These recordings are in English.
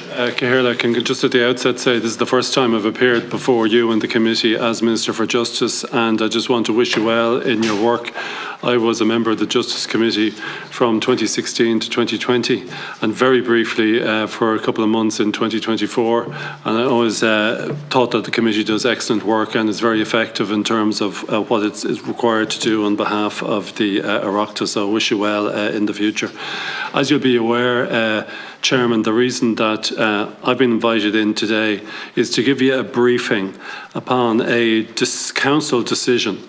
Cahirla, I can just at the outset say this is the first time I've appeared before you and the committee as Minister for Justice, and I just want to wish you well in your work. I was a member of the Justice Committee from 2016 to 2020, and very briefly for a couple of months in 2024. And I always thought that the committee does excellent work and is very effective in terms of what it's required to do on behalf of the Oireachtas. So I wish you well in the future. As you'll be aware, Chairman, the reason that I've been invited in today is to give you a briefing upon a council decision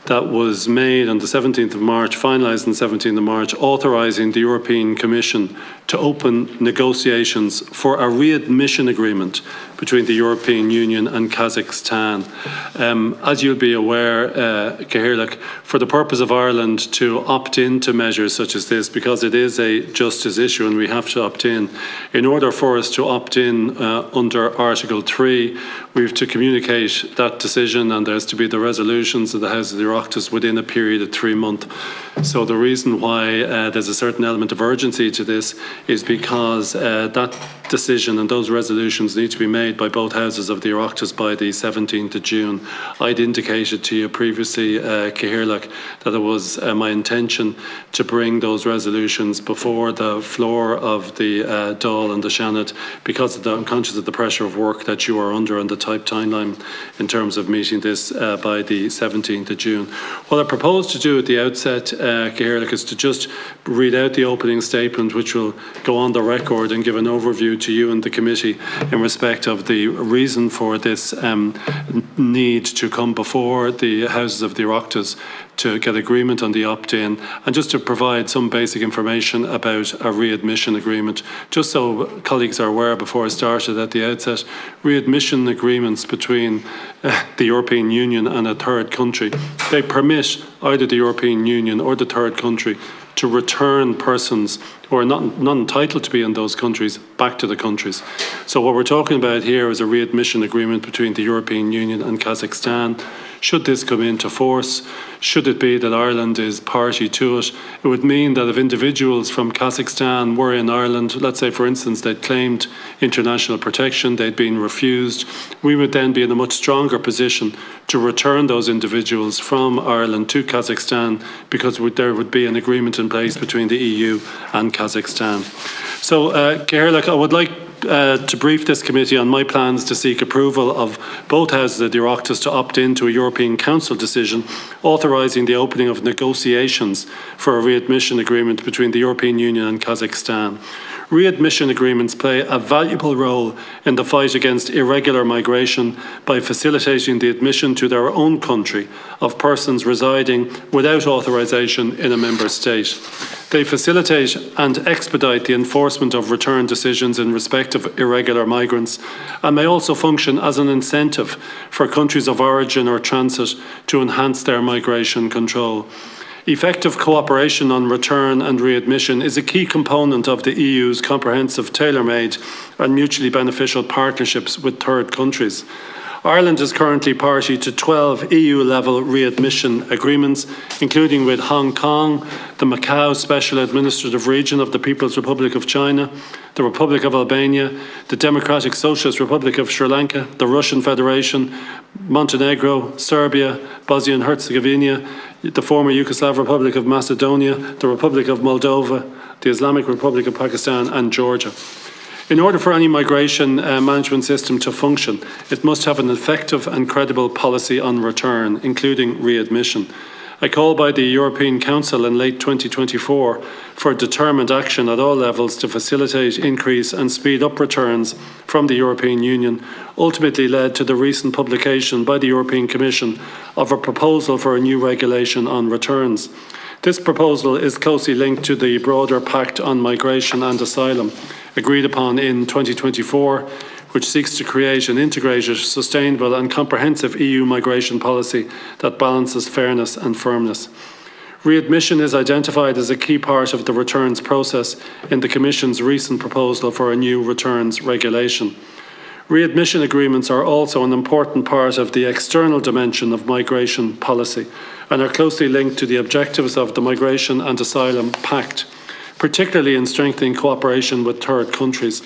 that was made on the 17th of March, finalised on the 17th of March, authorising the European Commission to open negotiations for a readmission agreement between the European Union and Kazakhstan. As you'll be aware, Cahirla, for the purpose of Ireland to opt into measures such as this, because it is a justice issue and we have to opt in order for us to opt in under Article 3, we have to communicate that decision, and there's to be the resolutions of the House of the Oireachtas within a period of 3 months. So the reason why there's a certain element of urgency to this is because that decision and those resolutions need to be made by both houses of the Oireachtas by the 17th of June. I'd indicated to you previously, Cahirla, that it was my intention to bring those resolutions before the floor of the Dáil and the Seanad, because I'm conscious of the pressure of work that you are under and the tight timeline in terms of meeting this by the 17th of June. What I propose to do at the outset, Cahirla, is to just read out the opening statement, which will go on the record and give an overview to you and the committee in respect of the reason for this need to come before the Houses of the Oireachtas to get agreement on the opt-in, and just to provide some basic information about a readmission agreement. Just so colleagues are aware before I started at the outset, readmission agreements between the European Union and a third country, they permit either the European Union or the third country to return persons who are not entitled to be in those countries back to the countries. So what we're talking about here is a readmission agreement between the European Union and Kazakhstan. Should this come into force, should it be that Ireland is party to it, it would mean that if individuals from Kazakhstan were in Ireland, let's say for instance they'd claimed international protection, they'd been refused, we would then be in a much stronger position to return those individuals from Ireland to Kazakhstan, because there would be an agreement in place between the EU and Kazakhstan. So, Cahirla, I would like to brief this committee on my plans to seek approval of both houses of the Oireachtas to opt into a European Council decision authorising the opening of negotiations for a readmission agreement between the European Union and Kazakhstan. Readmission agreements play a valuable role in the fight against irregular migration by facilitating the admission to their own country of persons residing without authorisation in a member state. They facilitate and expedite the enforcement of return decisions in respect of irregular migrants, and may also function as an incentive for countries of origin or transit to enhance their migration control. Effective cooperation on return and readmission is a key component of the EU's comprehensive, tailor-made and mutually beneficial partnerships with third countries. Ireland is currently party to 12 EU-level readmission agreements, including with Hong Kong, the Macau Special Administrative Region of the People's Republic of China, the Republic of Albania, the Democratic Socialist Republic of Sri Lanka, the Russian Federation, Montenegro, Serbia, Bosnia and Herzegovina, the former Yugoslav Republic of Macedonia, the Republic of Moldova, the Islamic Republic of Pakistan and Georgia. In order for any migration management system to function, it must have an effective and credible policy on return, including readmission. I call by the European Council in late 2024 for determined action at all levels to facilitate, increase and speed up returns from the European Union, ultimately led to the recent publication by the European Commission of a proposal for a new regulation on returns. This proposal is closely linked to the broader Pact on Migration and Asylum, agreed upon in 2024, which seeks to create an integrated, sustainable and comprehensive EU migration policy that balances fairness and firmness. Readmission is identified as a key part of the returns process in the Commission's recent proposal for a new returns regulation. Readmission agreements are also an important part of the external dimension of migration policy and are closely linked to the objectives of the Migration and Asylum Pact, particularly in strengthening cooperation with third countries.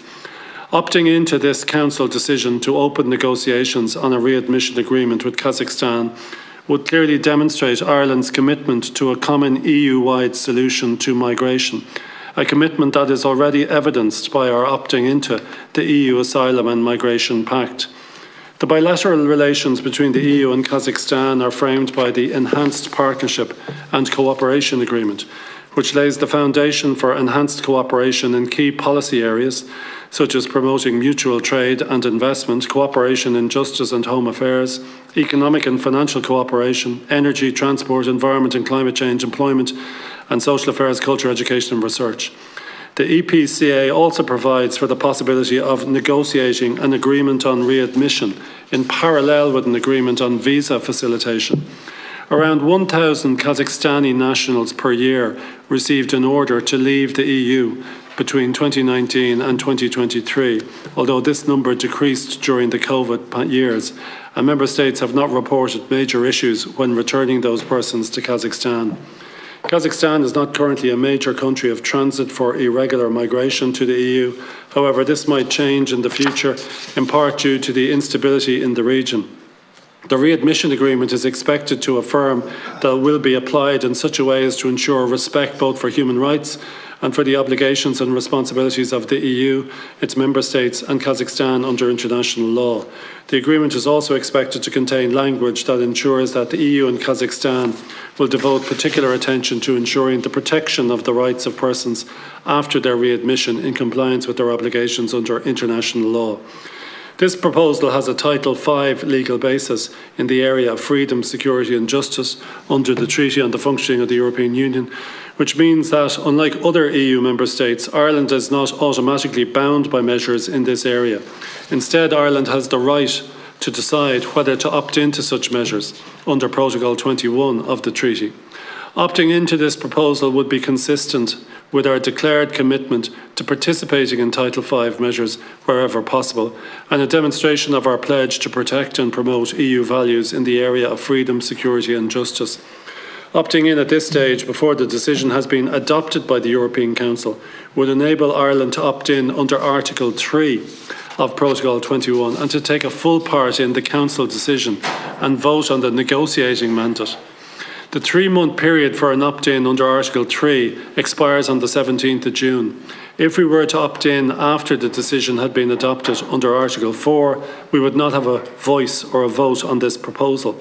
Opting into this Council decision to open negotiations on a readmission agreement with Kazakhstan would clearly demonstrate Ireland's commitment to a common EU-wide solution to migration, a commitment that is already evidenced by our opting into the EU Asylum and Migration Pact. The bilateral relations between the EU and Kazakhstan are framed by the Enhanced Partnership and Cooperation Agreement, which lays the foundation for enhanced cooperation in key policy areas, such as promoting mutual trade and investment, cooperation in justice and home affairs, economic and financial cooperation, energy, transport, environment and climate change, employment and social affairs, culture, education and research. The EPCA also provides for the possibility of negotiating an agreement on readmission in parallel with an agreement on visa facilitation. Around 1,000 Kazakhstani nationals per year received an order to leave the EU between 2019 and 2023, although this number decreased during the COVID years, and Member States have not reported major issues when returning those persons to Kazakhstan. Kazakhstan is not currently a major country of transit for irregular migration to the EU. However, this might change in the future, in part due to the instability in the region. The readmission agreement is expected to affirm that it will be applied in such a way as to ensure respect both for human rights and for the obligations and responsibilities of the EU, its member states and Kazakhstan under international law. The agreement is also expected to contain language that ensures that the EU and Kazakhstan will devote particular attention to ensuring the protection of the rights of persons after their readmission in compliance with their obligations under international law. This proposal has a Title V legal basis in the area of freedom, security and justice under the Treaty on the Functioning of the European Union, which means that, unlike other EU member states, Ireland is not automatically bound by measures in this area. Instead, Ireland has the right to decide whether to opt into such measures under Protocol 21 of the Treaty. Opting into this proposal would be consistent with our declared commitment to participating in Title V measures wherever possible, and a demonstration of our pledge to protect and promote EU values in the area of freedom, security and justice. Opting in at this stage, before the decision has been adopted by the European Council, would enable Ireland to opt in under Article 3 of Protocol 21 and to take a full part in the Council decision and vote on the negotiating mandate. The 3-month period for an opt-in under Article 3 expires on the 17th of June. If we were to opt in after the decision had been adopted under Article 4, we would not have a voice or a vote on this proposal.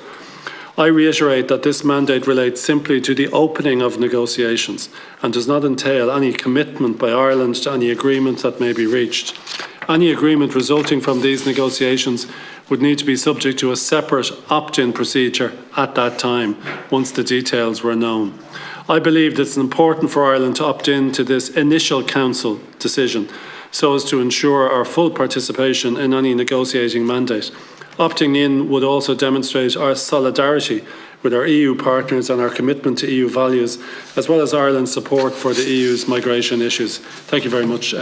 I reiterate that this mandate relates simply to the opening of negotiations and does not entail any commitment by Ireland to any agreement that may be reached. Any agreement resulting from these negotiations would need to be subject to a separate opt-in procedure at that time, once the details were known. I believe that it's important for Ireland to opt in to this initial Council decision so as to ensure our full participation in any negotiating mandate. Opting in would also demonstrate our solidarity with our EU partners and our commitment to EU values, as well as Ireland's support for the EU's migration issues. Thank you very much.